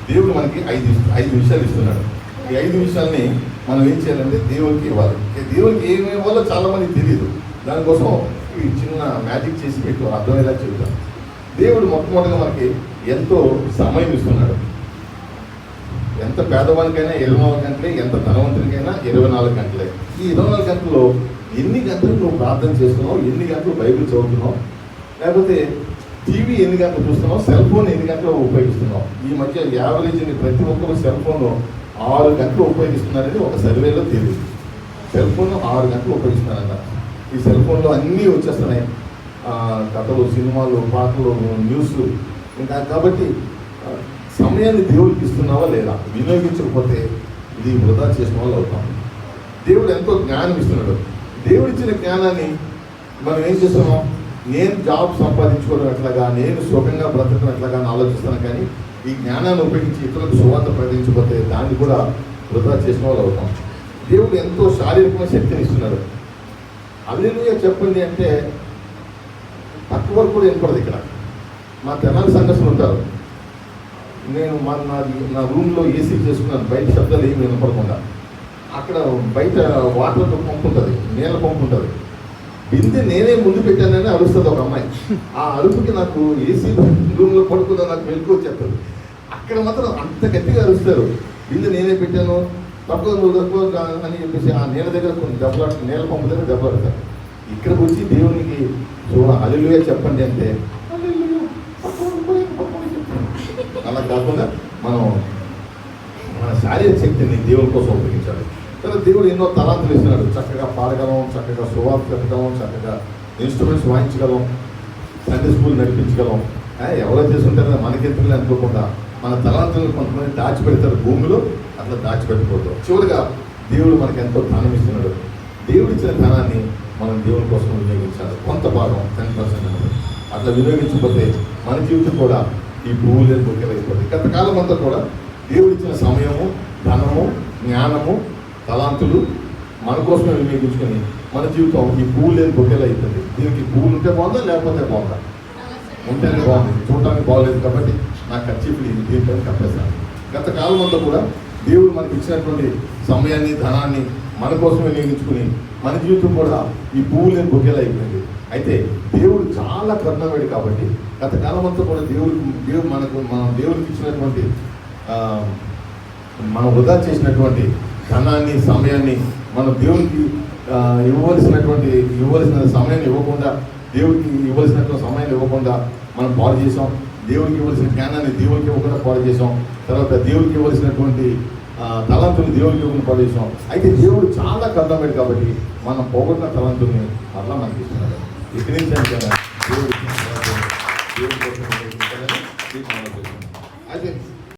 దేవుడు మనకి ఐదు విషయాలు ఇస్తున్నాడు. ఈ 5 విషయాల్ని మనం ఏం చేయాలంటే దేవునికి ఇవ్వాలి. దేవునికి ఏమి ఇవ్వాలో చాలా మందికి తెలియదు. దానికోసం ఈ చిన్న మ్యాజిక్ చేసి మీకు అర్థమయ్యేలా చెబుతాను. దేవుడు మొట్టమొదటిగా మనకి ఎంతో సమయం ఇస్తున్నాడు. ఎంత పేదవానికైనా 24 గంటలే, ఎంత ధనవంతునికైనా 24 గంటలే. ఈ 24 గంటల్లో ఎన్ని గంటలు నువ్వు ప్రార్థన చేస్తున్నావు, ఎన్ని గంటలు బైబిల్ చదువుతున్నావు, లేకపోతే టీవీ ఎన్ని గంటలు చూస్తున్నావు, సెల్ ఫోన్ ఎన్ని గంటలు ఉపయోగిస్తున్నావు. ఈ మధ్య యావరేజ్ని ప్రతి ఒక్కరు సెల్ ఫోన్ 6 గంటలు ఉపయోగిస్తున్నారని ఒక సర్వేలో తెలియదు. సెల్ ఫోన్ 6 గంటలు ఉపయోగిస్తున్నారన్న. ఈ సెల్ ఫోన్లో అన్నీ వచ్చేస్తున్నాయి, కథలు, సినిమాలు, పాటలు, న్యూస్. ఇంకా కాబట్టి సమయాన్ని దేవుడికి ఇస్తున్నావా లేదా? వినియోగించకపోతే ఇది వృధా చేసిన వాళ్ళు అవుతాం. దేవుడు ఎంతో జ్ఞానం ఇస్తున్నాడు. దేవుడిచ్చిన జ్ఞానాన్ని మనం ఏం చేస్తున్నాం? నేను జాబ్ సంపాదించుకోవడం ఎట్లాగా, నేను సుఖంగా బ్రతకడం ఎట్లాగా అని ఆలోచిస్తాను. కానీ ఈ జ్ఞానాన్ని ఉపయోగించి ఇతరులకు సువార్త ప్రకటించకపోతే దాన్ని కూడా వృధా చేసిన వాళ్ళు అవుతాం. దేవుడు ఎంతో శారీరకమైన శక్తిని ఇస్తున్నాడు. హల్లెలూయా చెప్పండి అంటే తక్కువ వరకు కూడా వినపడదు. ఇక్కడ మా తెనాలి సంఘర్షణ ఉంటారు. నేను నా రూమ్లో ఏసీ చేసుకున్నాను, బయట శబ్దాలు ఏమి వినపడకుండా. అక్కడ బయట వాటర్ పంపు ఉంటుంది, నీళ్ళ పంపు ఉంటుంది. బిందె నేనే ముందు పెట్టానని అరుస్తుంది ఒక అమ్మాయి. ఆ అరుపుకి నాకు ఏసీ రూమ్లో పడుకుందా నాకు మెలకు వచ్చేస్తుంది. అక్కడ మాత్రం అంత గట్టిగా అరుస్తారు. బిందె నేనే పెట్టాను, తక్కువ అని చెప్పేసి ఆ నీళ్ళ దగ్గర కొన్ని దెబ్బలాడు, నీళ్ళ పంపు దగ్గర దెబ్బలాడతారు. ఇక్కడికి వచ్చి దేవునికి హల్లెలూయా చెప్పండి అంటే అలా కాకుండా మనం మన శారీరక శక్తిని దేవుని కోసం ఉపయోగించాలి. కానీ దేవుడు ఎన్నో తలాంతులు ఇస్తున్నాడు. చక్కగా పాడగలం, చక్కగా సువార్త చెప్పగలం, చక్కగా ఇన్స్ట్రుమెంట్స్ వాయించగలం, సండే స్కూల్ నడిపించగలం. ఎవరో చేస్తుంటారో మనకెందుకు అనుకోకుండా మన తలాంతులను కొంతమంది దాచిపెడతారు భూమిలో. అట్లా దాచిపెట్టకూడదు. చివరిగా దేవుడు మనకు ఎంతో ధనం ఇస్తున్నాడు. దేవుడు ఇచ్చిన ధనాన్ని మనం దేవుని కోసం వినియోగించాలి. కొంత భాగం 10% అట్లా వినియోగించకపోతే మన జీవితం కూడా ఈ పువ్వులు బొక్కెలైపోతుంది. గతకాలం అంతా కూడా దేవుడిచ్చిన సమయము, ధనము, జ్ఞానము, తలాంతులు మన కోసమే వినియోగించుకొని మన జీవితం ఈ పువ్వులు లేని బొక్కెలు అవుతుంది. దీనికి పువ్వులు ఉంటే బాగుందా, లేకపోతే బాగుందా? ఉంటేనే బాగుంది. చూడటానికి బాగోలేదు కాబట్టి నా ఖర్చీపులు దీనిపైన కప్పేస్తాను. గతకాలం అంతా కూడా దేవుడు మనకి ఇచ్చినటువంటి సమయాన్ని, ధనాన్ని మన కోసం వినియోగించుకుని మన జీవితం కూడా ఈ పువ్వులు లేని బొక్కెలు అయిపోయింది. అయితే దేవుడు చాలా కరుణామయుడు కాబట్టి గతకాలం అంతా కూడా మనం దేవుడికి ఇచ్చినటువంటి మనం వృధా చేసినటువంటి ధనాన్ని, సమయాన్ని మనం దేవుడికి ఇవ్వవలసిన సమయాన్ని ఇవ్వకుండా, దేవుడికి ఇవ్వవలసినటువంటి సమయాన్ని ఇవ్వకుండా మనం పాడు చేసాం. దేవుడికి ఇవ్వాల్సిన జ్ఞానాన్ని దేవుడికి ఇవ్వకుండా పాడు చేసాం. తర్వాత దేవుడికి ఇవ్వాల్సినటువంటి తలాంతుల్ని దేవుడికి ఇవ్వకుండా పాడు చేసాం. అయితే దేవుడు చాలా కరుణామయుడు కాబట్టి మనం పోగొట్టిన తలాంతుల్ని అట్లా మనకి ఇస్తున్నాడు. ఇక్కడి నుంచి దేవుడు